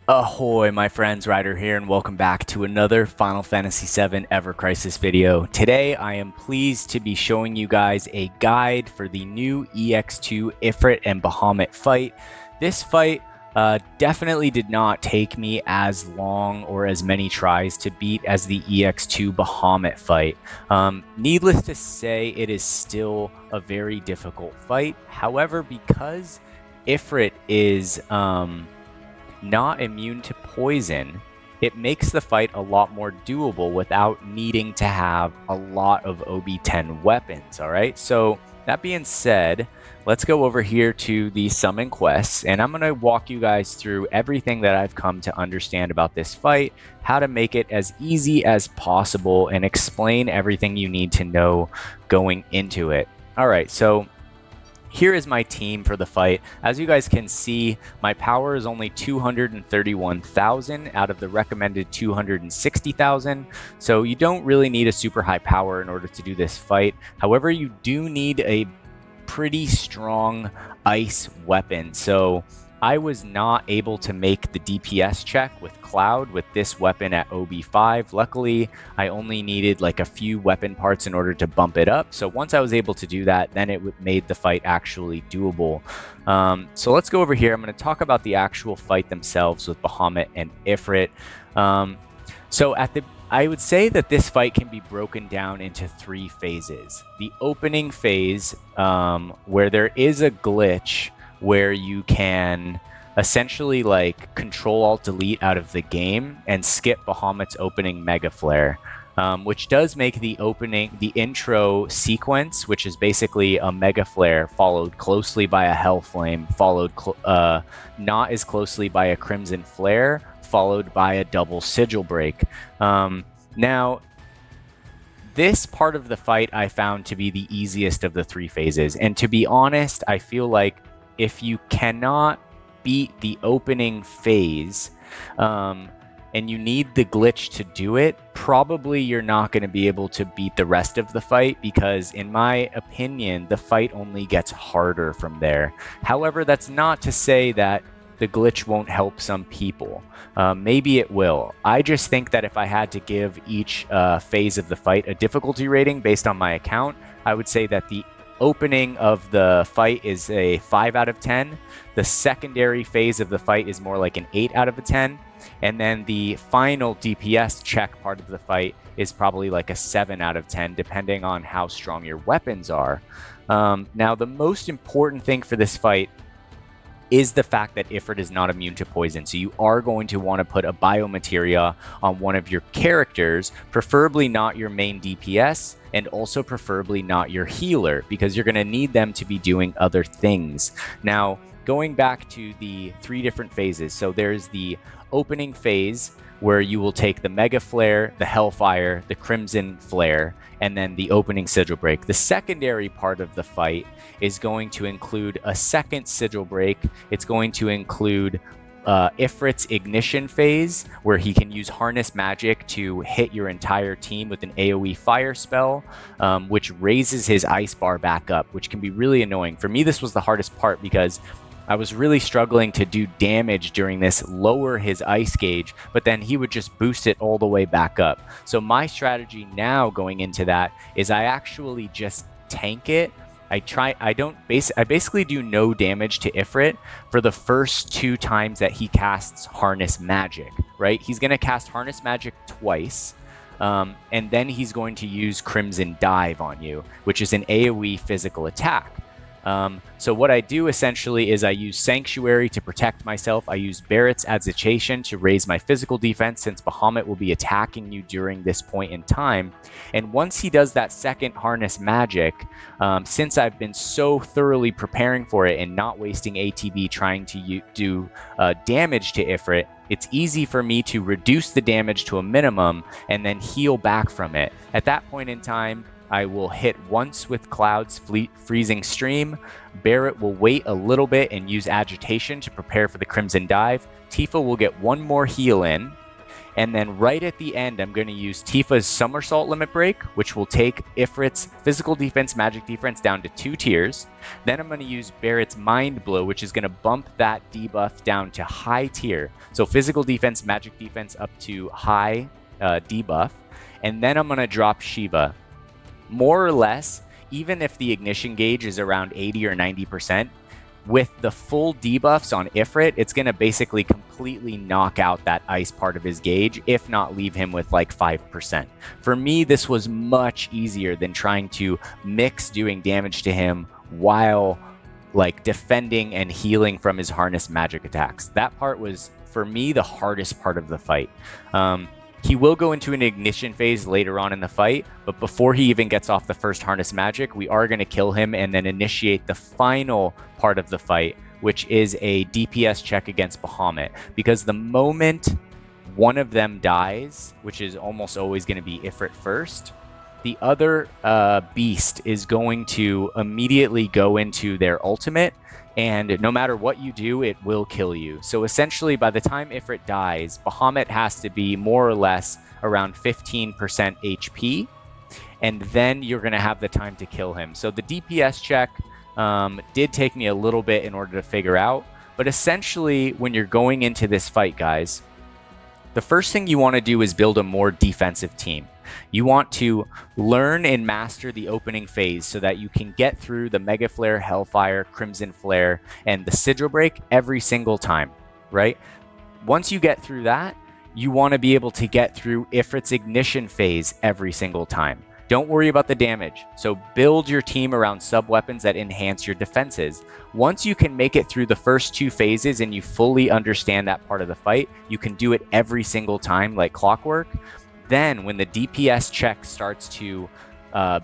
Ahoy, my friends, Ryder here, and welcome back to another Final Fantasy VII Ever Crisis video. Today, I am pleased to be showing you guys a guide for the new EX2 Ifrit and Bahamut fight. This fight definitely did not take me as long or as many tries to beat as the EX2 Bahamut fight. Needless to say, it is still a very difficult fight. However, because Ifrit is not immune to poison, it makes the fight a lot more doable without needing to have a lot of OB10 weapons. Alright, so that being said, let's go over here to the summon quests, and I'm going to walk you guys through everything that I've come to understand about this fight, how to make it as easy as possible, and explain everything you need to know going into it. Alright, so here is my team for the fight. As you guys can see, my power is only 231,000 out of the recommended 260,000. So you don't really need a super high power in order to do this fight. However, you do need a pretty strong ice weapon. So I was not able to make the DPS check with Cloud with this weapon at OB5. Luckily, I only needed like a few weapon parts in order to bump it up. So once I was able to do that, then it made the fight actually doable. So let's go over here. I'm going to talk about the actual fight themselves with Bahamut and Ifrit. I would say that this fight can be broken down into 3 phases. The opening phase, where there is a glitch where you can essentially like Control-Alt-Delete out of the game and skip Bahamut's opening Mega Flare, which does make the intro sequence, which is basically a Mega Flare followed closely by a Hell Flame, followed not as closely by a Crimson Flare, followed by a double Sigil Break. Now, this part of the fight I found to be the easiest of the 3 phases, and to be honest, I feel like if you cannot beat the opening phase and you need the glitch to do it, probably you're not going to be able to beat the rest of the fight, because in my opinion, the fight only gets harder from there. However, that's not to say that the glitch won't help some people. Maybe it will. I just think that if I had to give each phase of the fight a difficulty rating based on my account, I would say that the opening of the fight is a 5 out of 10. The secondary phase of the fight is more like an 8 out of a 10. And then the final DPS check part of the fight is probably like a 7 out of 10, depending on how strong your weapons are. Now, the most important thing for this fight is the fact that Ifrit is not immune to poison. So you are going to want to put a biomateria on one of your characters, preferably not your main DPS, and also preferably not your healer, because you're going to need them to be doing other things. Now, going back to the 3 different phases. So there's the opening phase, where you will take the Mega Flare, the Hellfire, the Crimson Flare, and then the opening Sigil Break. The secondary part of the fight is going to include a second Sigil Break. It's going to include Ifrit's Ignition phase, where he can use Harness Magic to hit your entire team with an AoE fire spell, which raises his ice bar back up, which can be really annoying. For me, this was the hardest part, because I was really struggling to do damage during this, lower his ice gauge, but then he would just boost it all the way back up. So my strategy now going into that is I actually just tank it. I basically do no damage to Ifrit for the first 2 times that he casts Harness Magic, right? He's going to cast Harness Magic twice, and then he's going to use Crimson Dive on you, which is an AoE physical attack. So what I do essentially is I use Sanctuary to protect myself. I use Barret's Agitation to raise my physical defense, since Bahamut will be attacking you during this point in time. And once he does that second Harness Magic, since I've been so thoroughly preparing for it and not wasting ATB trying to do damage to Ifrit, it's easy for me to reduce the damage to a minimum and then heal back from it. At that point in time, I will hit once with Cloud's Freezing Stream. Barret will wait a little bit and use Agitation to prepare for the Crimson Dive. Tifa will get one more heal in. And then right at the end, I'm going to use Tifa's Somersault Limit Break, which will take Ifrit's Physical Defense, Magic Defense down to 2 tiers. Then I'm going to use Barret's Mind Blow, which is going to bump that debuff down to high tier. So Physical Defense, Magic Defense up to high debuff. And then I'm going to drop Shiva. More or less, even if the ignition gauge is around 80 or 90%, with the full debuffs on Ifrit, it's going to basically completely knock out that ice part of his gauge, if not leave him with like 5%. For me, this was much easier than trying to mix doing damage to him while like defending and healing from his harness magic attacks. That part was, for me, the hardest part of the fight. He will go into an ignition phase later on in the fight, but before he even gets off the first harness magic, we are going to kill him and then initiate the final part of the fight, which is a DPS check against Bahamut. Because the moment one of them dies, which is almost always going to be Ifrit first, the other beast is going to immediately go into their ultimate, and no matter what you do, it will kill you. So essentially, by the time Ifrit dies, Bahamut has to be more or less around 15% HP, and then you're going to have the time to kill him. So the DPS check did take me a little bit in order to figure out, but essentially, when you're going into this fight, guys, the first thing you want to do is build a more defensive team. You want to learn and master the opening phase so that you can get through the Mega Flare, Hellfire, Crimson Flare, and the Sigil Break every single time, right? Once you get through that, you want to be able to get through Ifrit's ignition phase every single time. Don't worry about the damage. So build your team around sub-weapons that enhance your defenses. Once you can make it through the first 2 phases and you fully understand that part of the fight, you can do it every single time like clockwork. Then when the DPS check starts to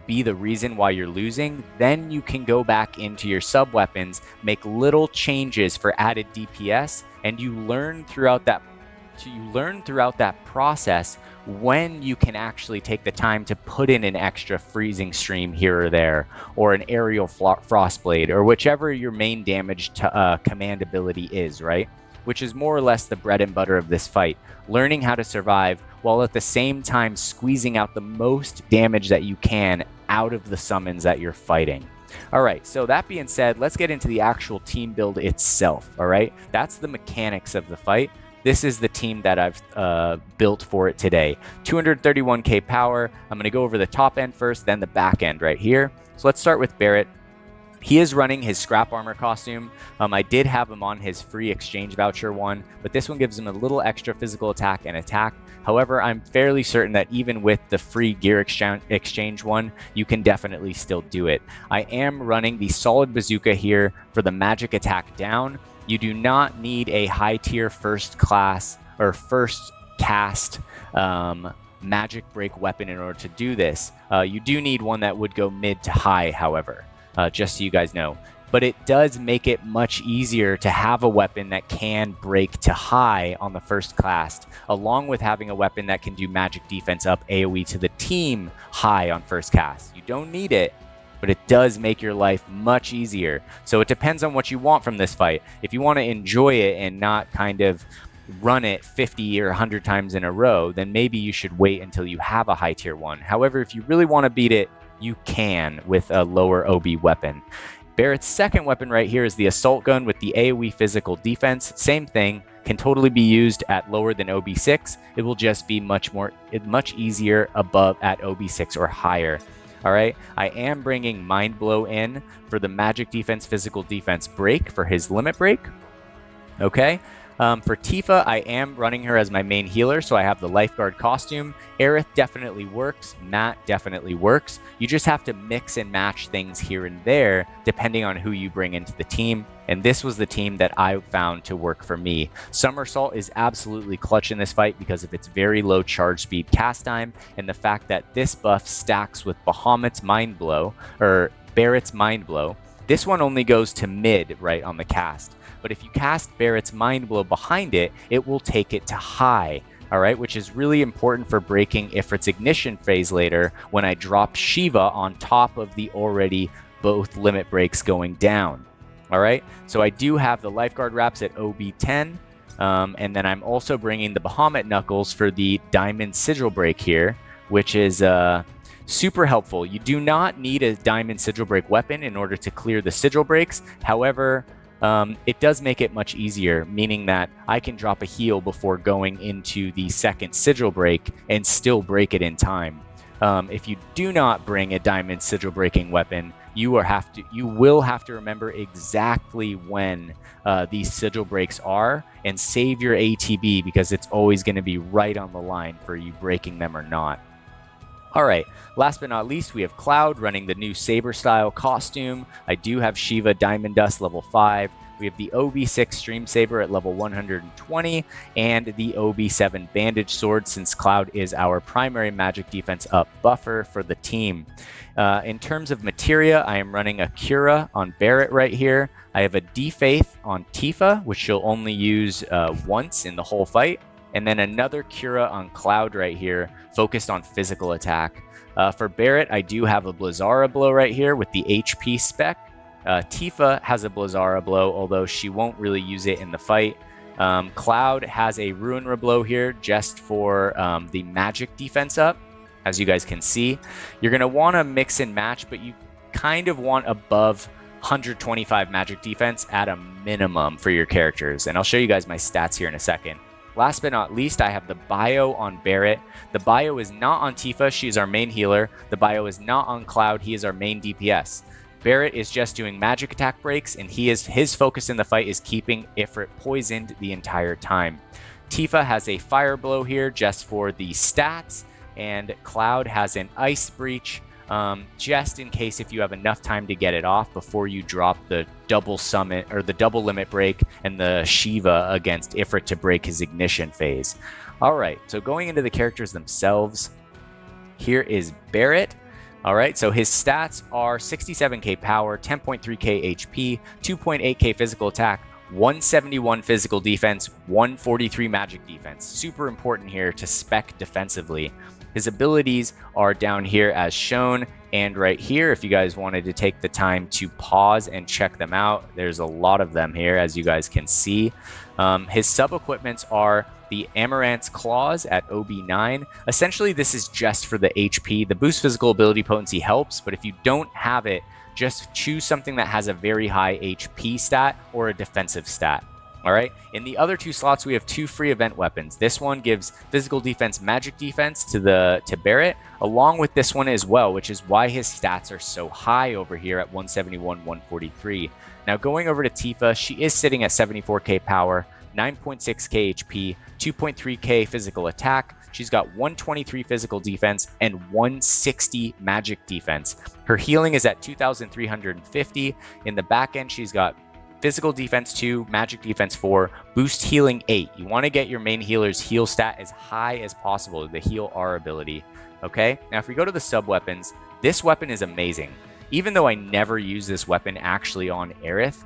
be the reason why you're losing, then you can go back into your sub-weapons, make little changes for added DPS, and you learn throughout that process when you can actually take the time to put in an extra freezing stream here or there, or an aerial frostblade, or whichever your main damage command ability is, right? Which is more or less the bread and butter of this fight. Learning how to survive while at the same time squeezing out the most damage that you can out of the summons that you're fighting. All right, so that being said, let's get into the actual team build itself, all right? That's the mechanics of the fight. This is the team that I've built for it today. 231k power. I'm going to go over the top end first, then the back end right here. So let's start with Barret. He is running his scrap armor costume. I did have him on his free exchange voucher one, but this one gives him a little extra physical attack and attack. However, I'm fairly certain that even with the free gear exchange one, you can definitely still do it. I am running the solid bazooka here for the magic attack down. You do not need a high tier first class or first cast magic break weapon in order to do this. You do need one that would go mid to high, however. Just so you guys know. But it does make it much easier to have a weapon that can break to high on the first cast, along with having a weapon that can do magic defense up AoE to the team high on first cast. You don't need it, but it does make your life much easier. So it depends on what you want from this fight. If you want to enjoy it and not kind of run it 50 or 100 times in a row, then maybe you should wait until you have a high tier one. However, if you really want to beat it, you can with a lower OB weapon. Barret's second weapon right here is the assault gun with the AoE physical defense. Same thing, can totally be used at lower than OB6. It will just be much easier above at OB6 or higher. All right, I am bringing Mind Blow in for the magic defense, physical defense break for his limit break. Okay. For Tifa, I am running her as my main healer, so I have the lifeguard costume. Aerith definitely works. Matt definitely works. You just have to mix and match things here and there, depending on who you bring into the team. And this was the team that I found to work for me. Somersault is absolutely clutch in this fight because of its very low charge speed cast time, and the fact that this buff stacks with Bahamut's Mind Blow, or Barret's Mind Blow. This one only goes to mid, right, on the cast. But if you cast Barret's Mind Blow behind it, it will take it to high, all right, which is really important for breaking Ifrit's ignition phase later when I drop Shiva on top of the already both limit breaks going down, all right? So I do have the lifeguard wraps at OB10. And then I'm also bringing the Bahamut Knuckles for the Diamond Sigil Break here, which is super helpful. You do not need a Diamond Sigil Break weapon in order to clear the Sigil Breaks. However, it does make it much easier, meaning that I can drop a heal before going into the second Sigil Break and still break it in time. If you do not bring a Diamond Sigil Breaking weapon, you will have to remember exactly when these Sigil Breaks are and save your ATB, because it's always going to be right on the line for you breaking them or not. All right, last but not least, we have Cloud running the new Saber style costume. I do have Shiva Diamond Dust level 5. We have the OB6 Stream Saber at level 120 and the OB7 Bandage Sword, since Cloud is our primary magic defense up buffer for the team. In terms of materia, I am running a Cura on Barret right here. I have a Defaith on Tifa, which she'll only use once in the whole fight. And then another Cura on Cloud right here, focused on physical attack. For Barret, I do have a Blizzara Blow right here with the HP spec. Tifa has a Blizzara Blow, although she won't really use it in the fight. Cloud has a Ruinra Blow here just for the magic defense up, as you guys can see. You're going to want to mix and match, but you kind of want above 125 magic defense at a minimum for your characters. And I'll show you guys my stats here in a second. Last but not least, I have the bio on Barret. The bio is not on Tifa. She is our main healer. The bio is not on Cloud. He is our main DPS. Barret is just doing magic attack breaks, and his focus in the fight is keeping Ifrit poisoned the entire time. Tifa has a fire blow here just for the stats, and Cloud has an ice breach just in case if you have enough time to get it off before you drop the double summit or the double limit break and the Shiva against Ifrit to break his ignition phase. All right, so going into the characters themselves, here is Barret. All right, so his stats are 67k power, 10.3k HP, 2.8k physical attack, 171 physical defense, 143 magic defense. Super important here to spec defensively. His abilities are down here as shown, and right here, if you guys wanted to take the time to pause and check them out, there's a lot of them here, as you guys can see. His sub-equipments are the Amaranth's Claws at OB9. Essentially, this is just for the HP. The boost physical ability potency helps, but if you don't have it, just choose something that has a very high HP stat or a defensive stat. All right, in the other two slots, we have two free event weapons. This one gives physical defense, magic defense to Barret, along with this one as well, which is why his stats are so high over here at 171, 143. Now going over to Tifa, she is sitting at 74k power, 9.6k HP, 2.3k physical attack. She's got 123 physical defense and 160 magic defense. Her healing is at 2,350. In the back end, she's got physical defense 2, magic defense 4, boost healing 8. You want to get your main healer's heal stat as high as possible, the heal R ability. Okay, now if we go to the sub weapons, this weapon is amazing. Even though I never use this weapon actually on Aerith,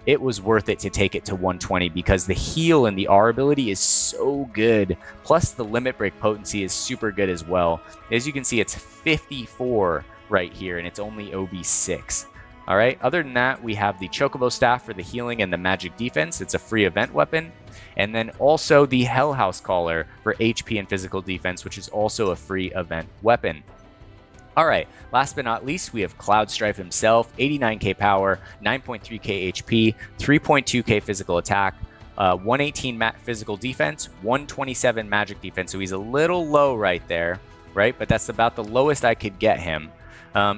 it was worth it to take it to 120 because the heal and the R ability is so good. Plus the limit break potency is super good as well. As you can see, it's 54 right here, and it's only OB6. All right, other than that, we have the Chocobo Staff for the healing and the magic defense. It's a free event weapon. And then also the Hell House Collar for HP and physical defense, which is also a free event weapon. All right, last but not least, we have Cloud Strife himself, 89k power, 9.3k HP, 3.2k physical attack, 118 physical defense, 127 magic defense. So he's a little low right there, right? But that's about the lowest I could get him.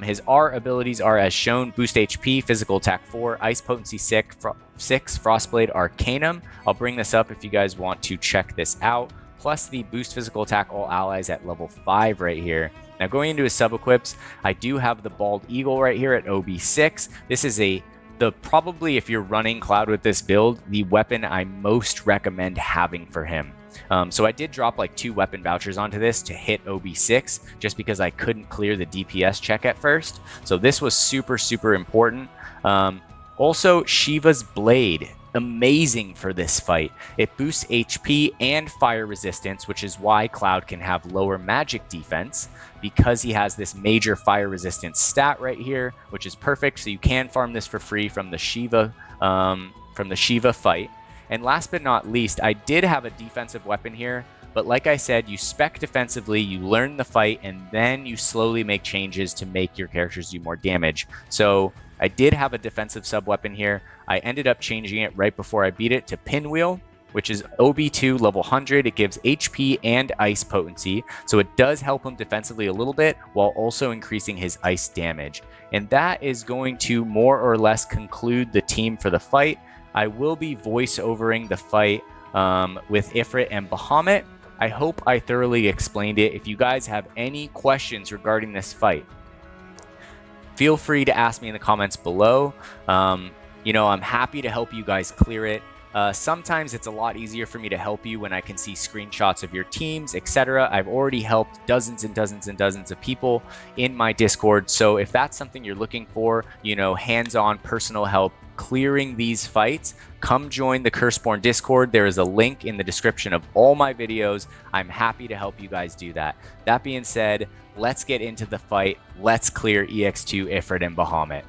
His R abilities are as shown: boost HP, physical attack 4, ice potency 6, Frostblade Arcanum. I'll bring this up if you guys want to check this out. Plus the boost physical attack all allies at level 5 right here. Now going into his sub-equips, I do have the Bald Eagle right here at OB6. This is probably, if you're running Cloud with this build, the weapon I most recommend having for him. So I did drop like 2 weapon vouchers onto this to hit OB6 just because I couldn't clear the DPS check at first. So this was super, super important. Also, Shiva's Blade, amazing for this fight. It boosts HP and fire resistance, which is why Cloud can have lower magic defense because he has this major fire resistance stat right here, which is perfect. So you can farm this for free from the Shiva fight. And last but not least, I did have a defensive weapon here, but like I said, you spec defensively, you learn the fight, and then you slowly make changes to make your characters do more damage. So I did have a defensive sub-weapon here. I ended up changing it right before I beat it to Pinwheel, which is OB2 level 100. It gives HP and ice potency, so it does help him defensively a little bit while also increasing his ice damage. And that is going to more or less conclude the team for the fight. I will be voice-overing the fight with Ifrit and Bahamut. I hope I thoroughly explained it. If you guys have any questions regarding this fight, feel free to ask me in the comments below. You know, I'm happy to help you guys clear it. Sometimes it's a lot easier for me to help you when I can see screenshots of your teams, etc. I've already helped dozens and dozens and dozens of people in my Discord. So if that's something you're looking for, you know, hands-on personal help clearing these fights, come join the Curseborn Discord. There is a link in the description of all my videos. I'm happy to help you guys do that. That being said, let's get into the fight. Let's clear EX2 Ifrit and Bahamut.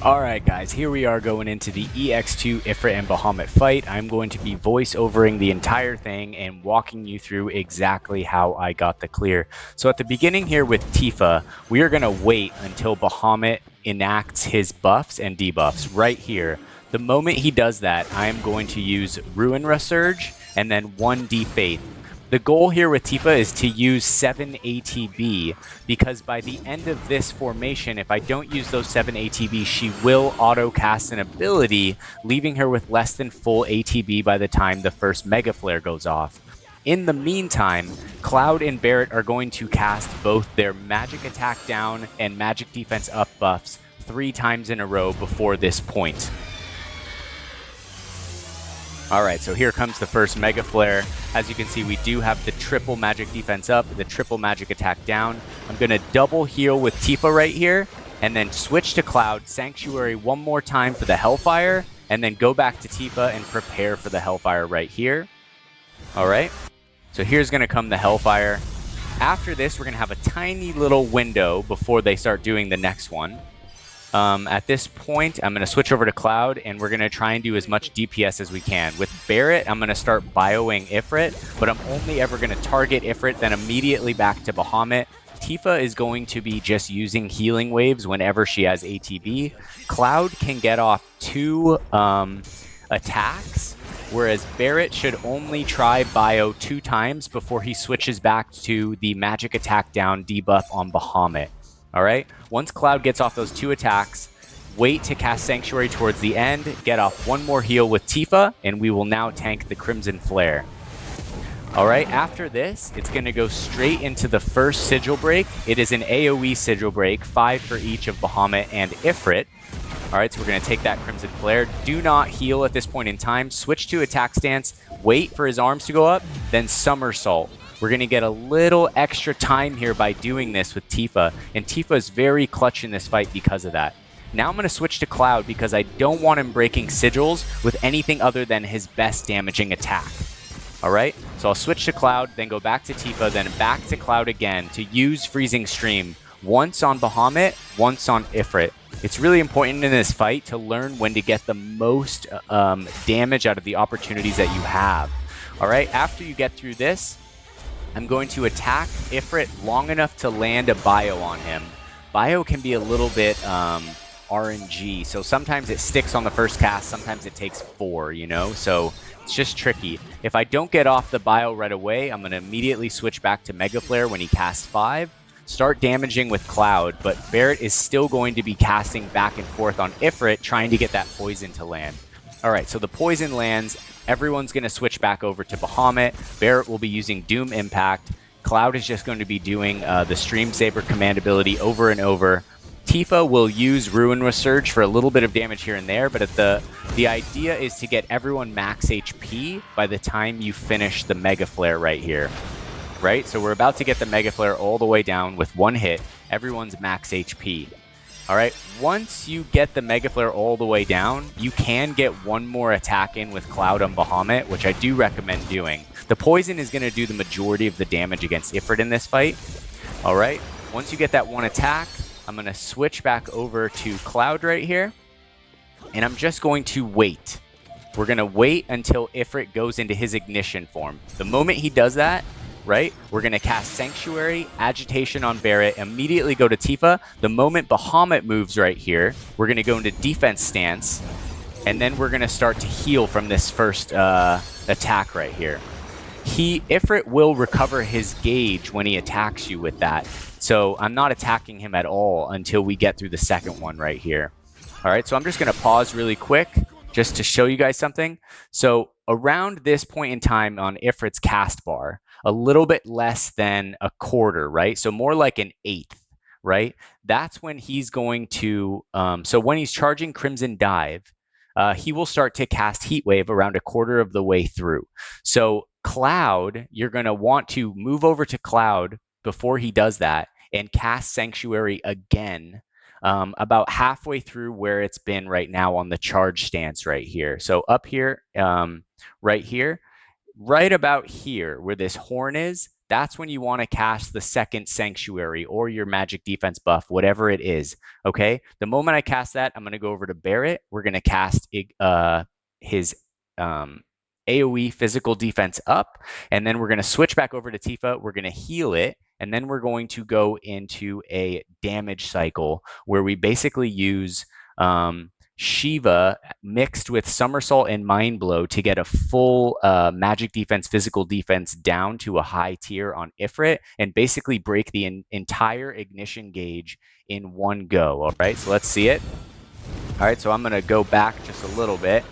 Alright guys, here we are going into the EX2 Ifrit and Bahamut fight. I'm going to be voice-overing the entire thing and walking you through exactly how I got the clear. So at the beginning here with Tifa, we are going to wait until Bahamut enacts his buffs and debuffs right here. The moment he does that, I am going to use Ruin Resurge and then 1D Faith. The goal here with Tifa is to use 7 ATB, because by the end of this formation, if I don't use those 7 ATB, she will auto-cast an ability, leaving her with less than full ATB by the time the first Mega Flare goes off. In the meantime, Cloud and Barret are going to cast both their Magic Attack Down and Magic Defense Up buffs 3 times in a row before this point. Alright, so here comes the first Mega Flare. As you can see, we do have the triple Magic Defense Up, the triple Magic Attack Down. I'm going to double heal with Tifa right here, and then switch to Cloud, Sanctuary one more time for the Hellfire, and then go back to Tifa and prepare for the Hellfire right here. Alright, so here's going to come the Hellfire. After this, we're going to have a tiny little window before they start doing the next one. At this point, I'm going to switch over to Cloud, and we're going to try and do as much DPS as we can. With Barret, I'm going to start bioing Ifrit, but I'm only ever going to target Ifrit, then immediately back to Bahamut. Tifa is going to be just using healing waves whenever she has ATB. Cloud can get off 2 attacks, whereas Barret should only try bio 2 times before he switches back to the Magic Attack Down debuff on Bahamut. Alright, once Cloud gets off those 2 attacks, wait to cast Sanctuary towards the end, get off 1 more heal with Tifa, and we will now tank the Crimson Flare. Alright, after this, it's going to go straight into the first Sigil Break. It is an AoE Sigil Break, 5 for each of Bahamut and Ifrit. Alright, so we're going to take that Crimson Flare. Do not heal at this point in time. Switch to attack stance, wait for his arms to go up, then Somersault. We're going to get a little extra time here by doing this with Tifa, and Tifa is very clutch in this fight because of that. Now I'm going to switch to Cloud because I don't want him breaking sigils with anything other than his best damaging attack. Alright, so I'll switch to Cloud, then go back to Tifa, then back to Cloud again to use Freezing Stream, once on Bahamut, once on Ifrit. It's really important in this fight to learn when to get the most damage out of the opportunities that you have. Alright, after you get through this, I'm going to attack Ifrit long enough to land a bio on him. Bio can be a little bit RNG, so sometimes it sticks on the first cast, sometimes it takes 4, you know? So it's just tricky. If I don't get off the bio right away, I'm going to immediately switch back to Mega Flare when he casts 5. Start damaging with Cloud, but Barret is still going to be casting back and forth on Ifrit, trying to get that poison to land. Alright, so the poison lands. Everyone's going to switch back over to Bahamut. Barret will be using Doom Impact. Cloud is just going to be doing the Stream Saber command ability over and over. Tifa will use Ruin Resurge for a little bit of damage here and there, but the idea is to get everyone max HP by the time you finish the Mega Flare right here. Right? So we're about to get the Mega Flare all the way down with 1 hit. Everyone's max HP. Alright, once you get the Mega Flare all the way down, you can get 1 more attack in with Cloud on Bahamut, which I do recommend doing. The poison is going to do the majority of the damage against Ifrit in this fight. Alright, once you get that 1 attack, I'm going to switch back over to Cloud right here. And I'm just going to wait. We're going to wait until Ifrit goes into his ignition form. The moment he does that, right, we're going to cast Sanctuary, Agitation on Barret, immediately go to Tifa. The moment Bahamut moves right here, we're going to go into defense stance, and then we're going to start to heal from this first attack right here. Ifrit will recover his gauge when he attacks you with that. So I'm not attacking him at all until we get through the second one right here. All right, so I'm just going to pause really quick just to show you guys something. So around this point in time on Ifrit's cast bar, a little bit less than a quarter, right? So more like an eighth, right? That's when he's going to, so when he's charging Crimson Dive, he will start to cast Heat Wave around a quarter of the way through. So Cloud, you're going to want to move over to Cloud before he does that and cast Sanctuary again about halfway through where it's been right now on the charge stance right here. So up here, right here, right about here where this horn is, that's when you want to cast the second Sanctuary or your magic defense buff, whatever it is. Okay. The moment I cast that, I'm going to go over to Barret. We're going to cast his AoE physical defense up, and then we're going to switch back over to Tifa. We're going to heal it, and then we're going to go into a damage cycle where we basically use Shiva mixed with Somersault and Mind Blow to get a full magic defense, physical defense down to a high tier on Ifrit and basically break the entire ignition gauge in one go. All right, so let's see it. All right, so I'm going to go back just a little bit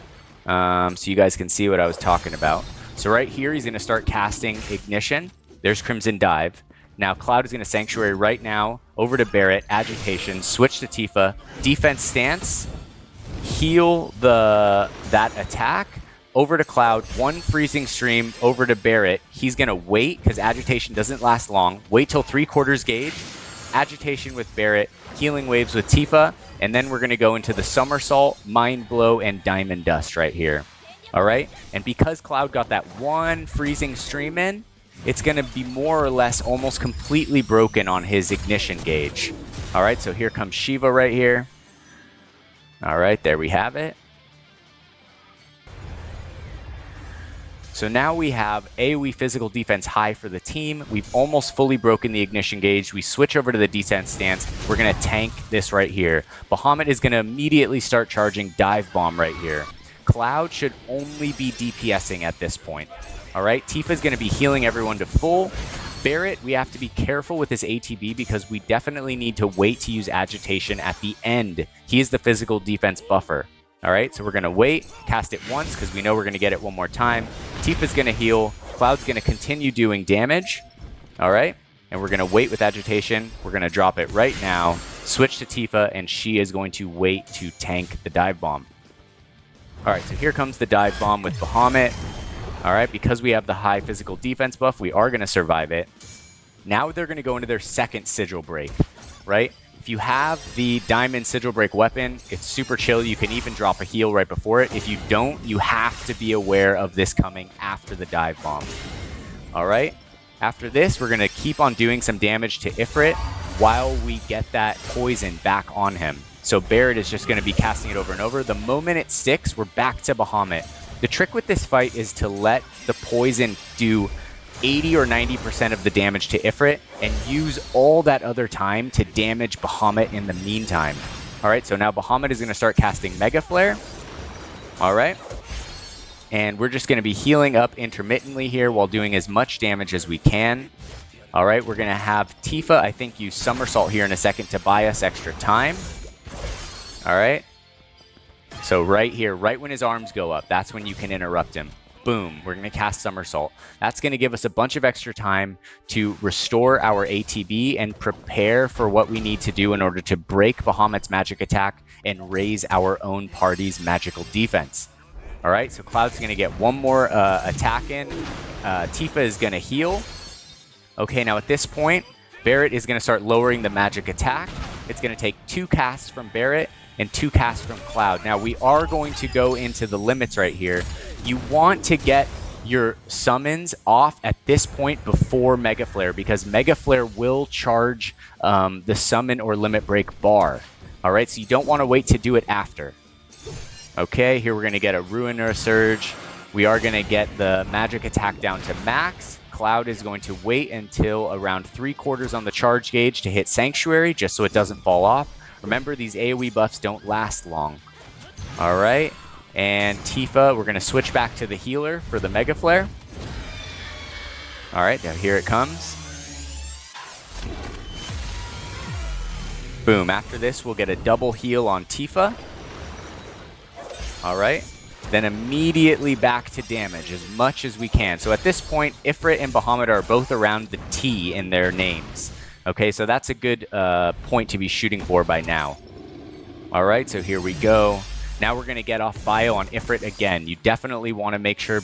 so you guys can see what I was talking about. So right here, he's going to start casting Ignition. There's Crimson Dive. Now Cloud is going to Sanctuary right now, over to Barret, Agitation, switch to Tifa, defense stance, heal that attack, over to Cloud, one freezing stream, over to Barret. He's going to wait because Agitation doesn't last long. Wait till 3/4 gauge, Agitation with Barret, healing waves with Tifa, and then we're going to go into the Somersault, Mind Blow, and Diamond Dust right here. All right? And because Cloud got that one freezing stream in, it's going to be more or less almost completely broken on his ignition gauge. All right, so here comes Shiva right here. All right, there we have it. So now we have AoE physical defense high for the team. We've almost fully broken the ignition gauge. We switch over to the defense stance. We're going to tank this right here. Bahamut is going to immediately start charging Dive Bomb right here. Cloud should only be DPSing at this point. All right, Tifa is going to be healing everyone to full. Barret, we have to be careful with his ATB because we definitely need to wait to use Agitation at the end. He is the physical defense buffer. All right, so we're going to wait, cast it once because we know we're going to get it one more time. Tifa's going to heal. Cloud's going to continue doing damage. All right, and we're going to wait with Agitation. We're going to drop it right now, switch to Tifa, and she is going to wait to tank the Dive Bomb. All right, so here comes the Dive Bomb with Bahamut. All right, because we have the high physical defense buff, we are going to survive it. Now they're going to go into their second Sigil Break, right? If you have the Diamond Sigil Break weapon, it's super chill. You can even drop a heal right before it. If you don't, you have to be aware of this coming after the Dive Bomb. All right, after this, we're going to keep on doing some damage to Ifrit while we get that poison back on him. So Barret is just going to be casting it over and over. The moment it sticks, we're back to Bahamut. The trick with this fight is to let the poison do 80 or 90% of the damage to Ifrit and use all that other time to damage Bahamut in the meantime. All right, so now Bahamut is going to start casting Mega Flare. All right. And we're just going to be healing up intermittently here while doing as much damage as we can. All right, we're going to have Tifa, I think, use Somersault here in a second to buy us extra time. All right. So right here, right when his arms go up, that's when you can interrupt him. Boom, we're going to cast Somersault. That's going to give us a bunch of extra time to restore our ATB and prepare for what we need to do in order to break Bahamut's magic attack and raise our own party's magical defense. All right, so Cloud's going to get one more attack in. Tifa is going to heal. Okay, now at this point, Barret is going to start lowering the magic attack. It's going to take 2 casts from Barret and 2 casts from Cloud. Now, we are going to go into the limits right here. You want to get your summons off at this point before Mega Flare because Mega Flare will charge the summon or limit break bar. All right, so you don't want to wait to do it after. Okay, here we're going to get a Ruiner Surge. We are going to get the magic attack down to max. Cloud is going to wait until around 3/4 on the charge gauge to hit Sanctuary, just so it doesn't fall off. Remember, these AoE buffs don't last long. All right, and Tifa, we're going to switch back to the healer for the Mega Flare. All right, now here it comes. Boom. After this, we'll get a double heal on Tifa. All right. Then immediately back to damage as much as we can. So at this point, Ifrit and Bahamut are both around the T in their names. Okay, so that's a good point to be shooting for by now. All right, so here we go. Now we're going to get off bio on Ifrit again. You definitely want to make sure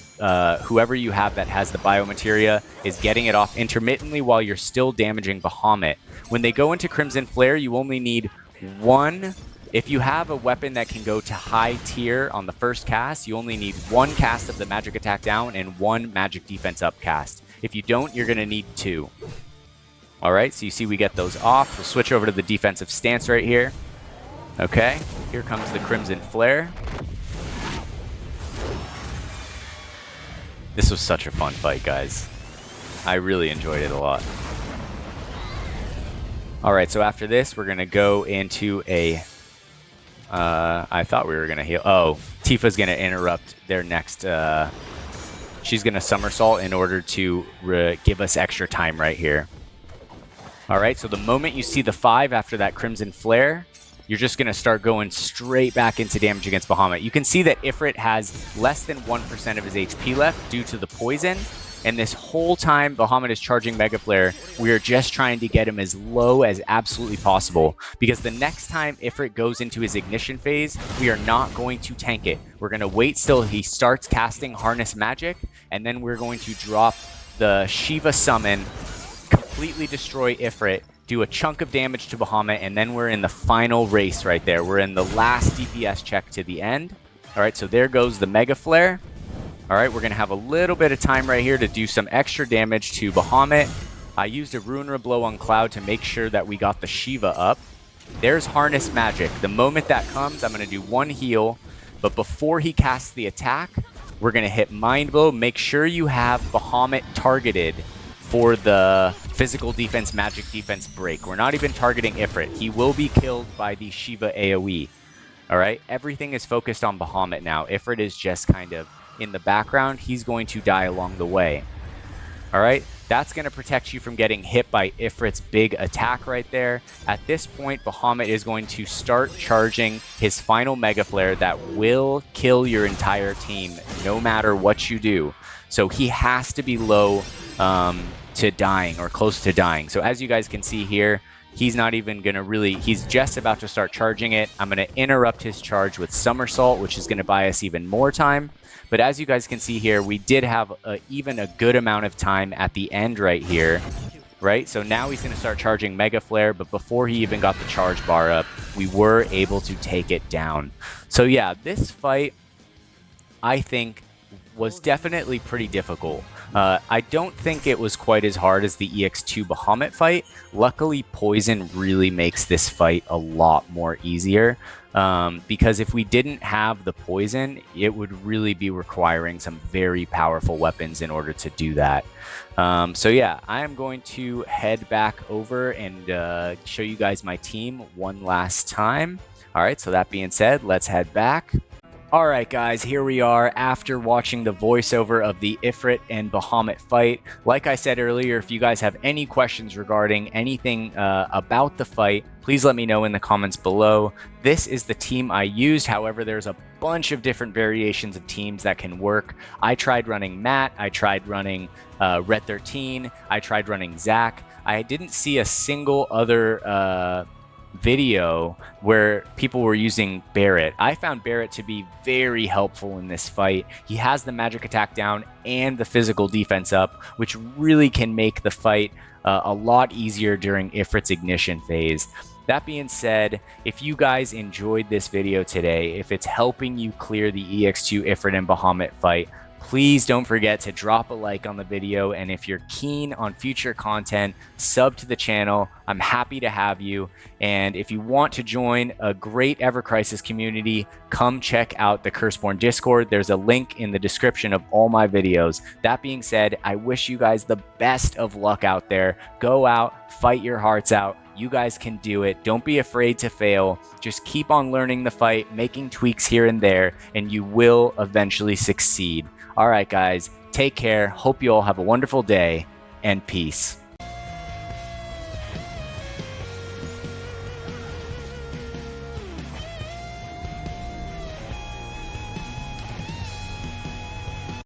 whoever you have that has the bio materia is getting it off intermittently while you're still damaging Bahamut. When they go into Crimson Flare, you only need one. If you have a weapon that can go to high tier on the first cast, you only need one cast of the magic attack down and one magic defense up cast. If you don't, you're going to need two. All right, so you see we get those off. We'll switch over to the defensive stance right here. Okay, here comes the Crimson Flare. This was such a fun fight, guys. I really enjoyed it a lot. All right, so after this, we're going to go into a... I thought we were going to heal. Oh, Tifa's going to interrupt their next... she's going to somersault in order to give us extra time right here. All right, so the moment you see the 5 after that Crimson Flare, you're just going to start going straight back into damage against Bahamut. You can see that Ifrit has less than 1% of his HP left due to the poison. And this whole time Bahamut is charging Mega Flare, we are just trying to get him as low as absolutely possible. Because the next time Ifrit goes into his ignition phase, we are not going to tank it. We're going to wait till he starts casting Harness Magic, and then we're going to drop the Shiva Summon, completely destroy Ifrit, do a chunk of damage to Bahamut, and then we're in the final race right there. We're in the last DPS check to the end. All right, so there goes the Mega Flare. All right, we're going to have a little bit of time right here to do some extra damage to Bahamut. I used a Ruiner Blow on Cloud to make sure that we got the Shiva up. There's Harness Magic. The moment that comes, I'm going to do one heal, but before he casts the attack, we're going to hit Mind Blow. Make sure you have Bahamut targeted for the physical defense, magic defense break. We're not even targeting Ifrit. He will be killed by the Shiva AoE. All right, everything is focused on Bahamut now. Ifrit is just kind of in the background. He's going to die along the way. All right, that's going to protect you from getting hit by Ifrit's big attack right there. At this point, Bahamut is going to start charging his final Mega Flare that will kill your entire team no matter what you do. So he has to be low to dying or close to dying. So as you guys can see here, he's not even going to really, he's just about to start charging it. I'm going to interrupt his charge with Somersault, which is going to buy us even more time. But as you guys can see here, we did have even a good amount of time at the end right here, right? So now he's going to start charging Mega Flare, but before he even got the charge bar up, we were able to take it down. So yeah, this fight, I think, was definitely pretty difficult. I don't think it was quite as hard as the EX2 Bahamut fight. Luckily, Poison really makes this fight a lot more easier. Because if we didn't have the Poison, it would really be requiring some very powerful weapons in order to do that. So yeah, I am going to head back over and show you guys my team one last time. All right, so that being said, let's head back. All right, guys, here we are after watching the voiceover of the Ifrit and Bahamut fight. Like I said earlier, if you guys have any questions regarding anything about the fight, please let me know in the comments below. This is the team I used. However, there's a bunch of different variations of teams that can work. I tried running Matt. I tried running Red 13. I tried running Zack. I didn't see a single other video where people were using Barret. I found Barret to be very helpful in this fight. He has the magic attack down and the physical defense up, which really can make the fight a lot easier during Ifrit's ignition phase. That being said, if you guys enjoyed this video today, if it's helping you clear the EX2 Ifrit and Bahamut fight, Please don't forget to drop a like on the video, and if you're keen on future content, sub to the channel. I'm happy to have you. And if you want to join a great Ever Crisis community, come check out the Curseborn Discord. There's a link in the description of all my videos. That being said, I wish you guys the best of luck out there. Go out, fight your hearts out. You guys can do it. Don't be afraid to fail. Just keep on learning the fight, making tweaks here and there, and you will eventually succeed. All right, guys, take care. Hope you all have a wonderful day, and peace.